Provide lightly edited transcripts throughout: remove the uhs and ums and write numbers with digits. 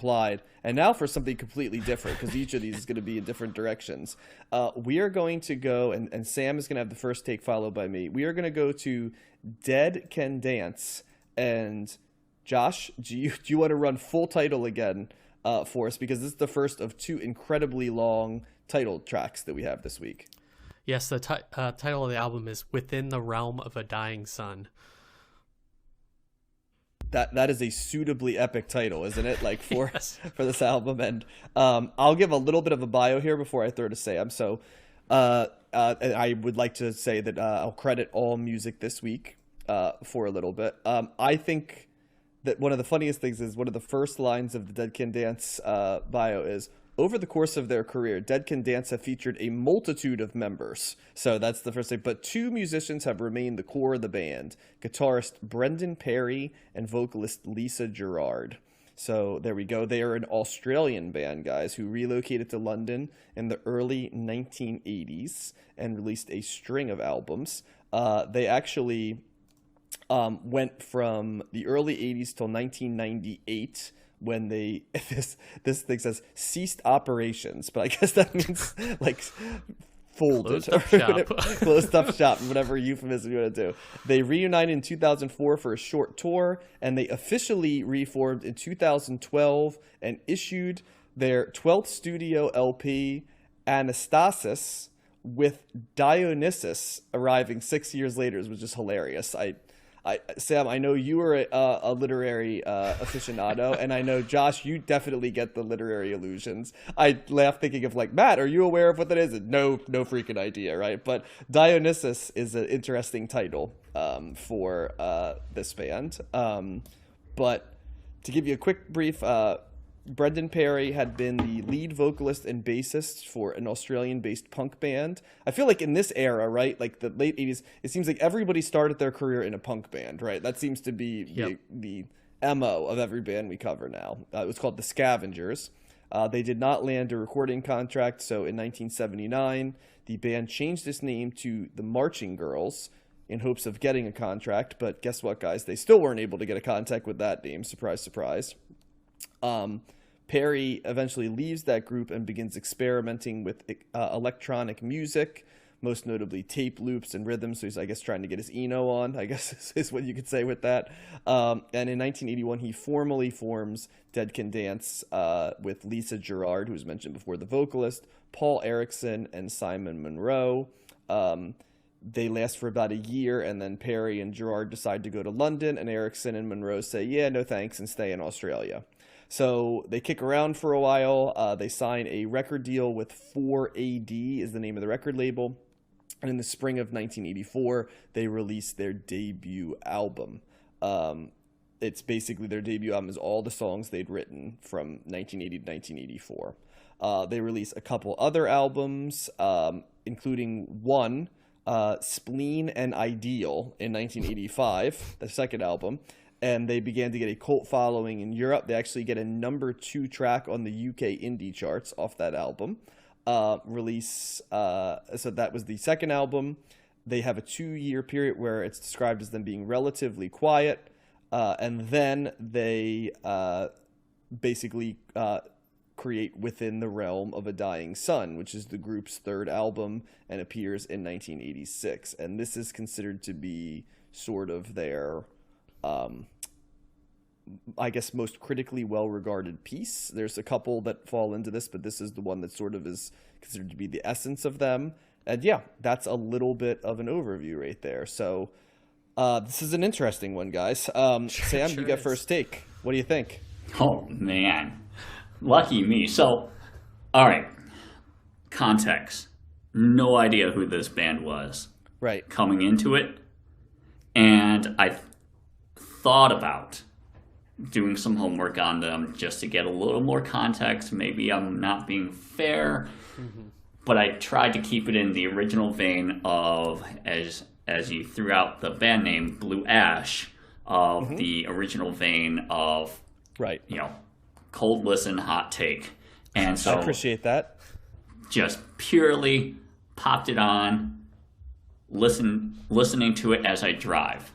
applied. And now for something completely different, because each of these is going to be in different directions. We are going to go, and Sam is going to have the first take followed by me. We are going to go to Dead Can Dance. And Josh, do you want to run full title again for us? Because this is the first of two incredibly long title tracks that we have this week. Yes, the title of the album is Within the Realm of a Dying Sun. That is a suitably epic title, isn't it? Like for Yes. for this album. And I'll give a little bit of a bio here before I throw to Sam. So I would like to say that I'll credit all music this week for a little bit. I think that one of the funniest things is one of the first lines of the Dead Can Dance bio is, over the course of their career, Dead Can Dance have featured a multitude of members. So that's the first thing. But two musicians have remained the core of the band, guitarist Brendan Perry and vocalist Lisa Gerrard. So there we go. They are an Australian band, guys, who relocated to London in the early 1980s and released a string of albums. They actually went from the early 80s till 1998, when they this thing says ceased operations, but I guess that means like folded, closed up shop, whatever euphemism you want to do. They reunited in 2004 for a short tour, and they officially reformed in 2012 and issued their 12th studio LP, Anastasis, with Dionysus arriving 6 years later, which is hilarious. Sam, I know you are a literary aficionado, and I know, Josh, you definitely get the literary allusions. I laugh thinking of, like, Matt, are you aware of what that is? No freaking idea, right? But Dionysus is an interesting title for this band. But to give you a quick brief, Brendan Perry had been the lead vocalist and bassist for an Australian-based punk band. I feel like in this era, right, like the late 80s, it seems like everybody started their career in a punk band, right? That seems to be the MO of every band we cover now. It was called The Scavengers. They did not land a recording contract, so in 1979, the band changed its name to The Marching Girls in hopes of getting a contract. But guess what, guys? They still weren't able to get a contact with that name. Surprise, surprise. Perry eventually leaves that group and begins experimenting with electronic music, most notably tape loops and rhythms. So he's, I guess, trying to get his Eno on, I guess is what you could say with that. And in 1981, he formally forms Dead Can Dance with Lisa Gerrard, who was mentioned before, the vocalist, Paul Erickson, and Simon Monroe. They last for about a year, and then Perry and Gerrard decide to go to London, and Erickson and Monroe say, yeah, no thanks, and stay in Australia. So they kick around for a while. They sign a record deal with 4AD is the name of the record label. And in the spring of 1984, they released their debut album. It's basically their debut album is all the songs they'd written from 1980 to 1984. They released a couple other albums, including one, Spleen and Ideal, in 1985, the second album. And they began to get a cult following in Europe. They actually get a number 2 track on the UK indie charts off that album. So that was the second album. They have a 2-year period where it's described as them being relatively quiet. And then they basically create Within the Realm of a Dying Sun, which is the group's third album and appears in 1986. And this is considered to be sort of their I guess most critically well-regarded piece. There's a couple that fall into this, but this is the one that sort of is considered to be the essence of them. And yeah, that's a little bit of an overview right there. So this is an interesting one, guys. Sam, you get first take. What do you think? Oh, man. Lucky me. So, all right. Context. No idea who this band was. Right. Coming into it. And I thought about doing some homework on them just to get a little more context. Maybe I'm not being fair, but I tried to keep it in the original vein of, as you threw out the band name, Blue Ash, of the original vein of, right, cold listen, hot take. And so I appreciate that. Just purely popped it on, listening to it as I drive.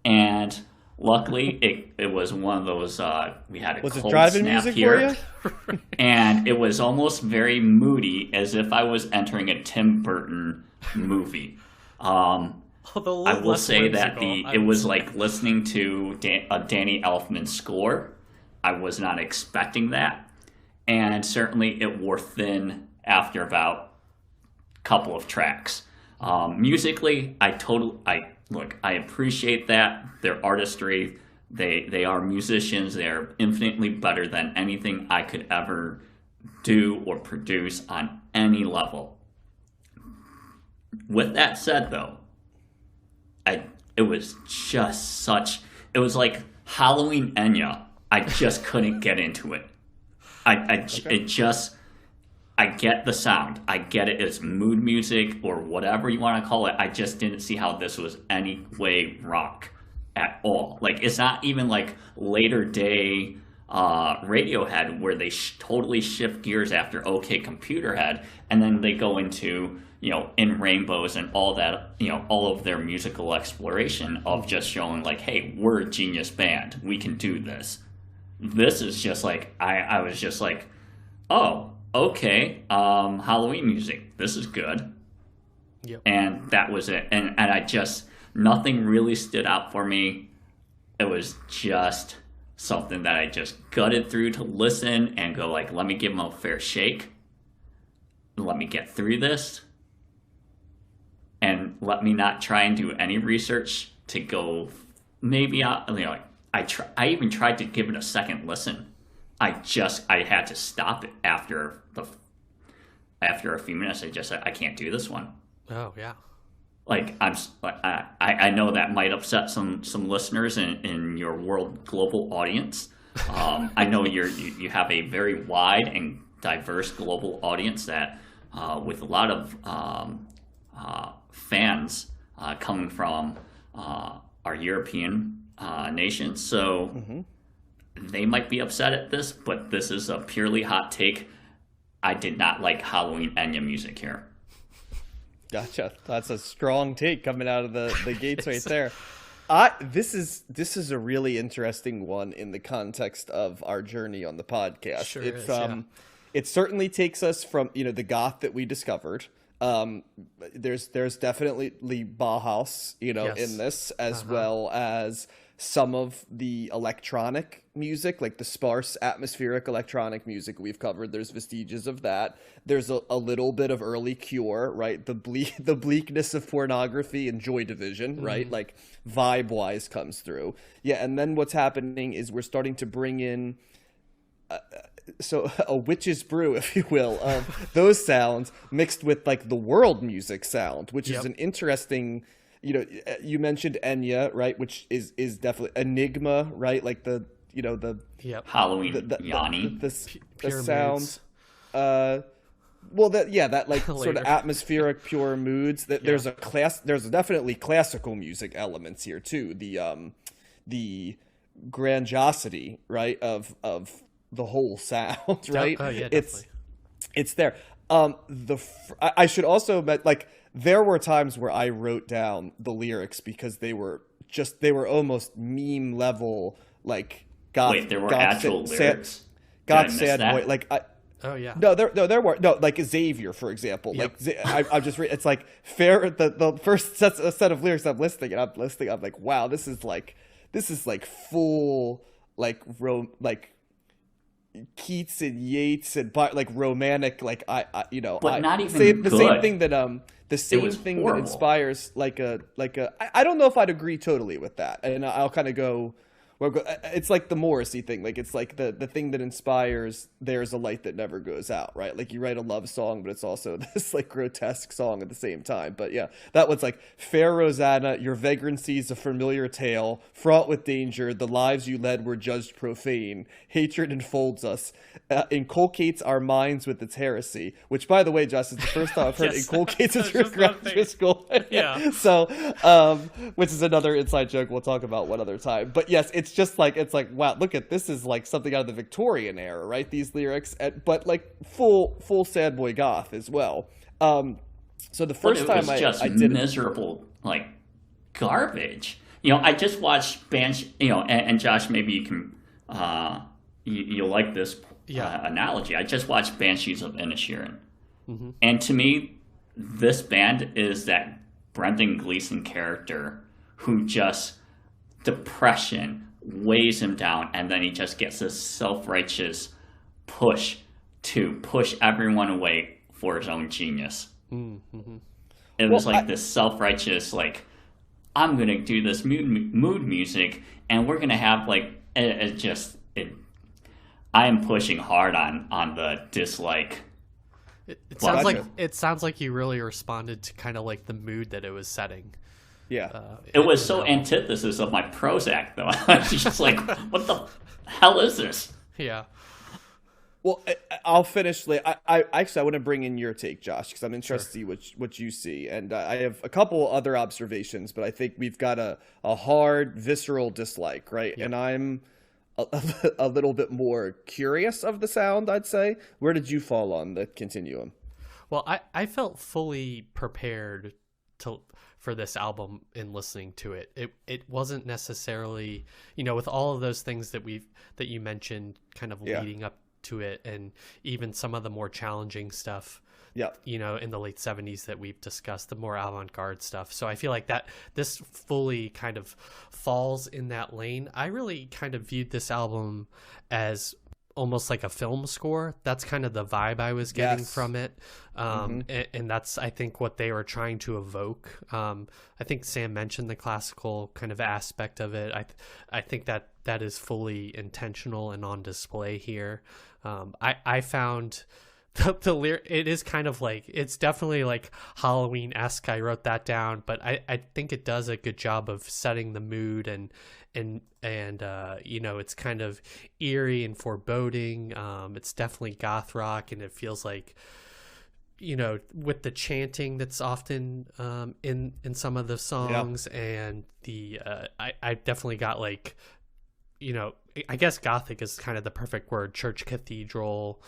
And Luckily, it was one of those, we had a Was it cold driving snap music here, for you? and it was almost very moody, as if I was entering a Tim Burton movie. Although a I little will less say that whimsical, I it would was say. like listening to a Danny Elfman score. I was not expecting that, and certainly it wore thin after about a couple of tracks. Musically, I appreciate that their artistry. They are musicians. They are infinitely better than anything I could ever do or produce on any level. With that said, though, it was just such, it was like Halloween Enya. I just couldn't get into it. It just, I get the sound. I get it. It's mood music or whatever you want to call it. I just didn't see how this was any way rock at all. Like, it's not even like later day Radiohead, where they totally shift gears after OK Computer Head, and then they go into, In Rainbows and all that, all of their musical exploration of just showing like, hey, we're a genius band. We can do this. This is just like, I was just like, oh, okay, Halloween music. This is good. Yep. And that was it. And I just, nothing really stood out for me. It was just something that I just gutted through to listen and go like, let me give them a fair shake. Let me get through this. And let me not try and do any research to go, maybe I even tried to give it a second listen. I had to stop it after a few minutes. I just said, I can't do this one. Oh yeah. Like, I know that might upset some listeners in your global audience. I know you have a very wide and diverse global audience that with a lot of fans coming from our European nations. So they might be upset at this, but this is a purely hot take. I did not like Halloween Enya music here. Gotcha. That's a strong take coming out of the gates right there. This is a really interesting one in the context of our journey on the podcast. Sure It's is, yeah. It certainly takes us from the goth that we discovered. There's definitely Bauhaus, Yes. in this, as well as some of the electronic music, like the sparse atmospheric electronic music we've covered. There's vestiges of that. There's a little bit of early Cure, right? The bleakness of pornography and Joy Division, right? Like vibe wise comes through. Yeah, and then what's happening is we're starting to bring in a witch's brew, if you will, of those sounds mixed with like the world music sound, which is an interesting. You mentioned Enya, right? Which is definitely Enigma, right? Like the Yep. Yanni. the Pure sounds. That like sort of Later. atmospheric pure moods. That there's definitely classical music elements here too. The grandiosity, right, of the whole sound, right? Oh yeah, definitely. It's there. I should also like there were times where I wrote down the lyrics because they were almost meme level, like Wait, there were actual lyrics? Did I God miss sad that? boy, like Oh yeah. no, there were no, like Xavier, for example. Yep. Like I just it's like fair. The first set of lyrics I'm listening, and I'm like, wow, this is like full like Keats and Yeats and like romantic, like But not even the good. same thing that the same was thing that horrible. inspires I don't know if I'd agree totally with that, and I'll kind of go. Well, it's like the Morrissey thing. Like, it's like the thing that inspires There's a Light That Never Goes Out, right? Like, you write a love song, but it's also this, like, grotesque song at the same time. But, yeah, that one's like, Fair Rosanna, your vagrancy's a familiar tale, fraught with danger, the lives you led were judged profane, hatred enfolds us, inculcates our minds with its heresy, which, by the way, Josh, is the first time I've heard Yes. inculcates is That's your just one thing. graduate school. Yeah. So, which is another inside joke we'll talk about one other time. But yes, it's like, wow, look at this is like something out of the Victorian era, right? These lyrics, but like full sad boy goth as well. So the first But it time was just I did it, miserable, like garbage. I just watched Banshee. And Josh, maybe you can you'll like this analogy. I just watched Banshees of Inisherin, and to me, this band is that Brendan Gleeson character who just depression weighs him down, and then he just gets this self-righteous push to push everyone away for his own genius. It was this self-righteous, like, I'm gonna do this mood music, and we're gonna have I am pushing hard on the dislike. It sounds like you really responded to kind of like the mood that it was setting. Yeah. It was so antithesis of my Prozac, though. I was just like, what the hell is this? Yeah. Well, I'll finish. I want to bring in your take, Josh, because I'm interested to see what you see, and I have a couple other observations, but I think we've got a hard, visceral dislike, right? Yep. And I'm a little bit more curious of the sound, I'd say. Where did you fall on the continuum? Well, I felt fully prepared for this album in listening to it. It wasn't necessarily, with all of those things that you mentioned kind of leading up to it, and even some of the more challenging stuff in the late 70s that we've discussed, the more avant-garde stuff. So I feel like that this fully kind of falls in that lane. I really kind of viewed this album as almost like a film score. That's kind of the vibe I was getting from it. And that's, I think, what they were trying to evoke. I think Sam mentioned the classical kind of aspect of it. I think that is fully intentional and on display here. I found the lyric, it is kind of like, it's definitely like Halloween-esque. I wrote that down, but I think it does a good job of setting the mood, and it's kind of eerie and foreboding. It's definitely goth rock, and it feels like, with the chanting that's often in some of the songs, and the I definitely got like, I guess gothic is kind of the perfect word, church cathedral.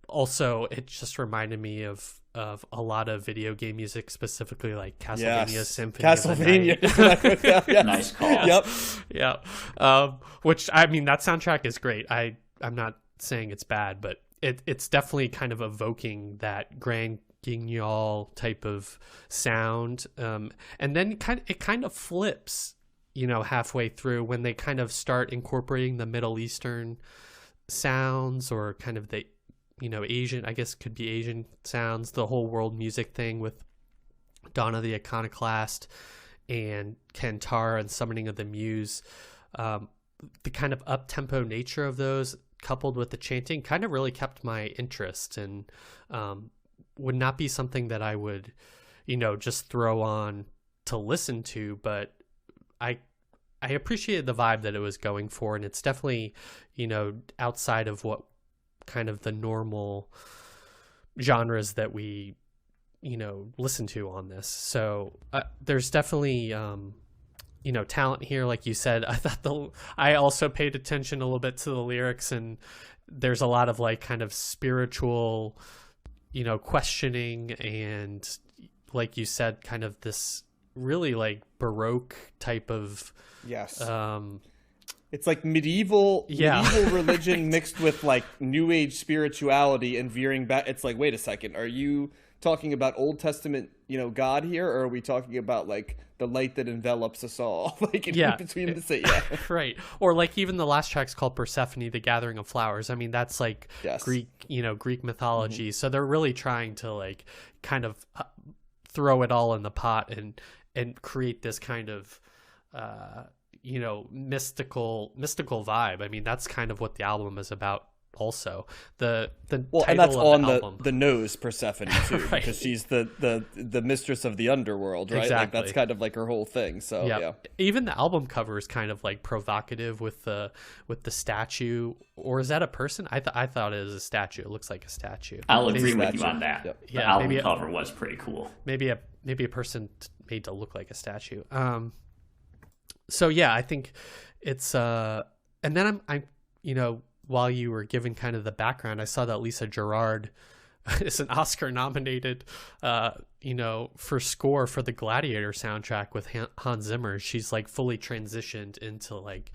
Also, it just reminded me of a lot of video game music, specifically like Castlevania Symphony of the Night. Nice call. Yep. Yeah. Which, I mean, that soundtrack is great. I'm not saying it's bad, but it's definitely kind of evoking that Grand Guignol type of sound. And then it kind of flips, halfway through when they kind of start incorporating the Middle Eastern sounds, or kind of the Asian, I guess could be Asian sounds, the whole world music thing with Dawn of the Iconoclast and Kantara and Summoning of the Muse. The kind of up-tempo nature of those, coupled with the chanting, kind of really kept my interest, and would not be something that I would just throw on to listen to, but I appreciated the vibe that it was going for, and it's definitely, outside of what kind of the normal genres that we, listen to on this. So there's definitely, talent here, like you said. I also paid attention a little bit to the lyrics, and there's a lot of like kind of spiritual, questioning, and like you said, kind of this really like Baroque type of it's like medieval religion mixed with like New Age spirituality and veering back. It's like, wait a second, are you talking about Old Testament, God here, or are we talking about like the light that envelops us all, like in between the right? Or like even the last track's called Persephone, the Gathering of Flowers. I mean, that's like Greek mythology. So they're really trying to like kind of throw it all in the pot and create this kind of mystical vibe. I mean, that's kind of what the album is about. Also, the title and that's of on the album. the nose, Persephone, too, Right. because she's the mistress of the underworld, right? Exactly. Like that's kind of like her whole thing. So yeah, even the album cover is kind of like provocative with the statue, or is that a person? I thought it was a statue. It looks like a statue. I'll agree with you on that. Yep. The album cover was pretty cool. Maybe a person made to look like a statue. So yeah, I think it's and then I'm while you were giving kind of the background, I saw that Lisa Gerrard is an Oscar nominated, for score for the Gladiator soundtrack with Hans Zimmer. She's like fully transitioned into like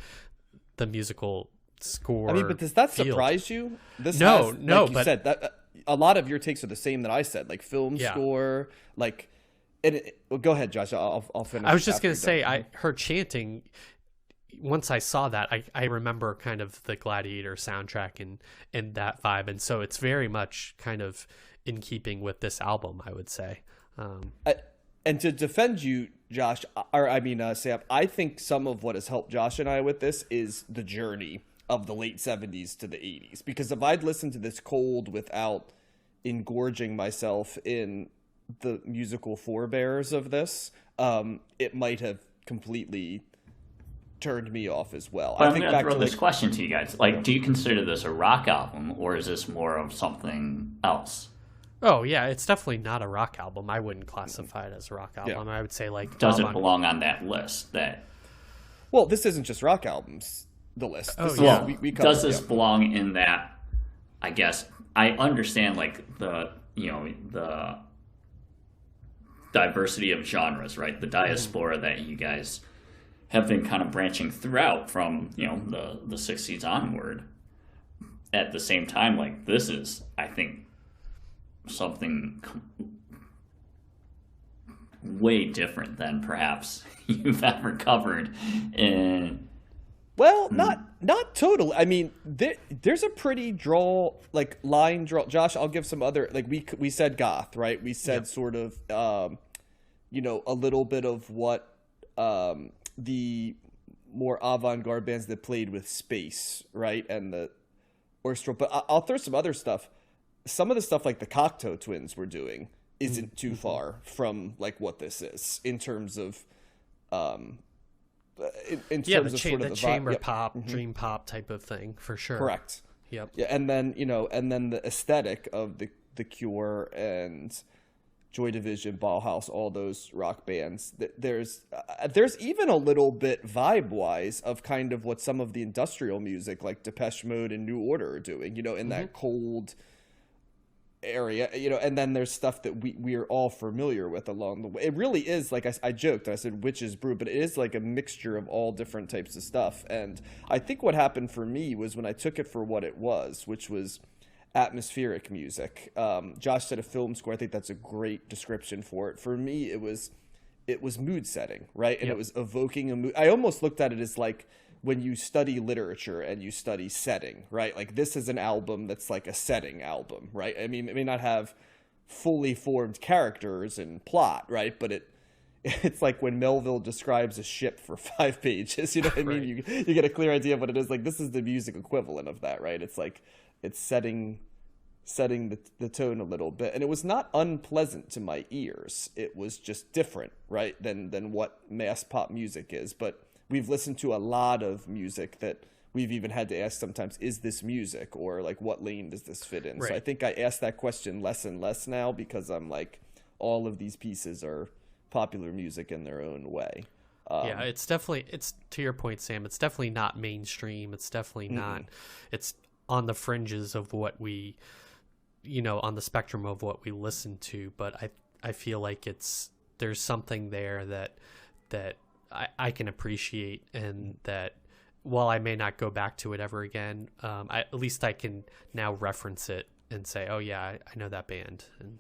the musical score. I mean, but does that field. surprise you? No, like you but said, that a lot of your takes are the same that I said, like film score, like. Well, go ahead, Josh. I'll finish. I was just gonna say, done. her chanting. Once I saw that, I remember kind of the Gladiator soundtrack and that vibe, and so it's very much kind of in keeping with this album, I would say. And to defend you, Josh, or I mean, Sam, I think some of what has helped Josh and I with this is the journey of the late 70s to the 80s. Because if I'd listened to this cold without engorging myself in the musical forebears of this, it might have completely turned me off as well. But I'm going to throw this question to you guys. Like, do you consider this a rock album, or is this more of something else? Oh, yeah, it's definitely not a rock album. I wouldn't classify it as a rock album. Yeah. I would say, like... Does it belong on that list? Well, this isn't just rock albums, the list. We covered, does this belong in that, I guess, I understand, like, the diversity of genres, right? The diaspora that you guys have been kind of branching throughout from, the 60s onward. At the same time, like, this is, I think, something way different than perhaps you've ever covered in... Well, not totally. I mean, there's a pretty line draw. Josh, I'll give some other, like we said goth, right? We said sort of, a little bit of what the more avant-garde bands that played with space, right? And the orchestral. But I'll throw some other stuff. Some of the stuff like the Cocteau Twins were doing isn't too far from like what this is in terms of in terms of sort of the chamber pop, dream pop type of thing, for sure. Correct. Yep. Yeah, and then the aesthetic of the Cure and Joy Division, Bauhaus, all those rock bands. There's even a little bit vibe wise of kind of what some of the industrial music like Depeche Mode and New Order are doing. In that cold area, and then there's stuff that we are all familiar with along the way. It really is, like I joked, I said witch's brew, but it is like a mixture of all different types of stuff. And I think what happened for me was when I took it for what it was, which was atmospheric music. Josh said a film score. I think that's a great description for it. For me, it was mood setting, right? And it was evoking a mood. I almost looked at it as like when you study literature and you study setting, right? Like this is an album that's like a setting album, right? I mean, it may not have fully formed characters and plot, right? But it's like when Melville describes a ship for 5 pages, you know what I mean? You get a clear idea of what it is. Like this is the music equivalent of that, right? It's like it's setting the tone a little bit, and it was not unpleasant to my ears. It was just different, right, than what mass pop music is. But we've listened to a lot of music that we've even had to ask sometimes, is this music, or like what lane does this fit in? Right. So I think I ask that question less and less now because I'm like, all of these pieces are popular music in their own way. Yeah, it's to your point, Sam, it's definitely not mainstream. It's definitely not, it's on the fringes of what we, on the spectrum of what we listen to. But I feel like there's something there that I can appreciate, and that while I may not go back to it ever again, at least I can now reference it and say, oh yeah, I know that band. And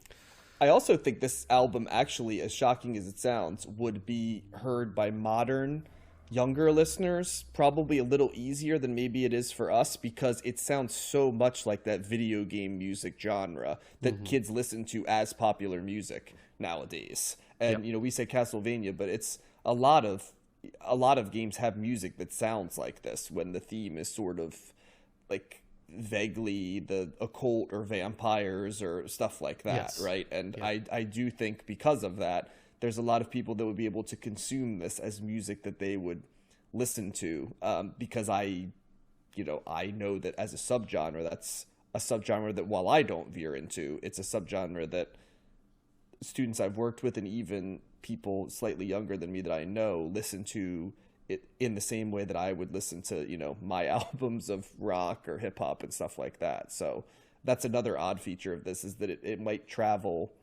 I also think this album, actually, as shocking as it sounds, would be heard by modern younger listeners probably a little easier than maybe it is for us, because it sounds so much like that video game music genre that kids listen to as popular music nowadays. And we say Castlevania, but it's a lot of games have music that sounds like this when the theme is sort of like vaguely the occult or vampires or stuff like that, right? And I do think because of that, there's a lot of people that would be able to consume this as music that they would listen to, because I know that as a subgenre, that's a subgenre that while I don't veer into, it's a subgenre that students I've worked with and even people slightly younger than me that I know listen to it in the same way that I would listen to, my albums of rock or hip hop and stuff like that. So that's another odd feature of this, is that it might travel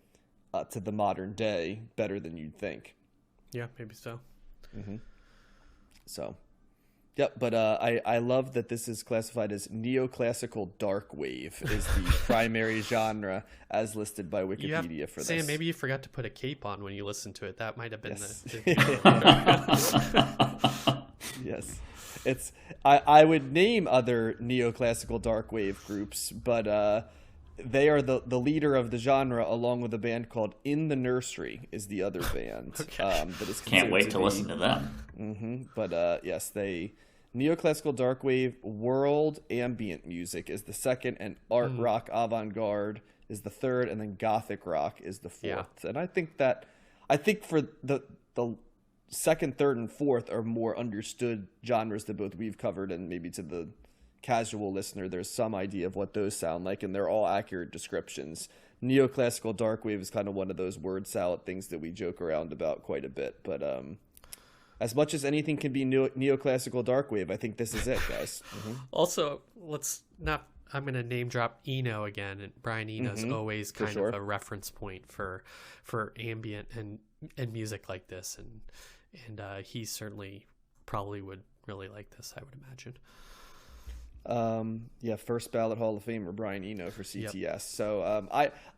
to the modern day better than you'd think. Yeah, maybe so. So, yep. But I love that this is classified as neoclassical dark wave is the primary genre as listed by Wikipedia for this. Sam, maybe you forgot to put a cape on when you listened to it. That might have been Yes. It's I would name other neoclassical dark wave groups, but they are the leader of the genre, along with a band called In the Nursery is the other band. Okay. That is Can't wait to listen to them. But yes, neoclassical dark wave world ambient music is the second, and art rock avant-garde is the third, and then gothic rock is the fourth. Yeah. And I think for the second, third, and fourth are more understood genres that both we've covered, and maybe to the casual listener there's some idea of what those sound like, and they're all accurate descriptions. Neoclassical dark wave is kind of one of those word salad things that we joke around about quite a bit, but as much as anything can be neoclassical dark wave, I think this is it, guys. Also, I'm going to name drop Eno again, and Brian Eno's always kind of a reference point for ambient and music like this, and he certainly probably would really like this, I would imagine. First ballot Hall of Famer Brian Eno for CTS. Yep. So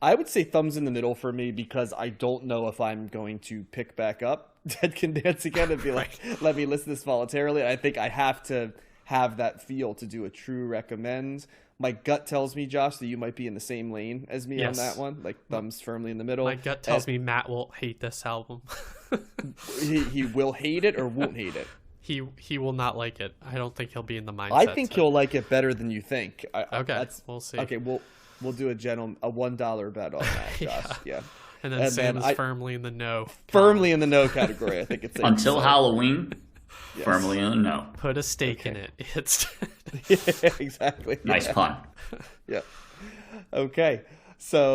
I would say thumbs in the middle for me, because I don't know if I'm going to pick back up Dead Can Dance again and be like, let me listen to this voluntarily. I think I have to have that feel to do a true recommend. My gut tells me, Josh, that you might be in the same lane as me on that one, like thumbs firmly in the middle. My gut tells me Matt will hate this album. he will hate it or won't hate it. He will not like it. I don't think he'll be in the mindset. I think he'll like it better than you think. Okay, we'll see. Okay, we'll do a $1 bet on that, Josh. Yeah. And then Sam is firmly in the no. Firmly in the no category, I think it's safe Until to say. Halloween, firmly in the no. Put a stake in it. It's yeah, exactly. Nice pun. Yeah. Okay. So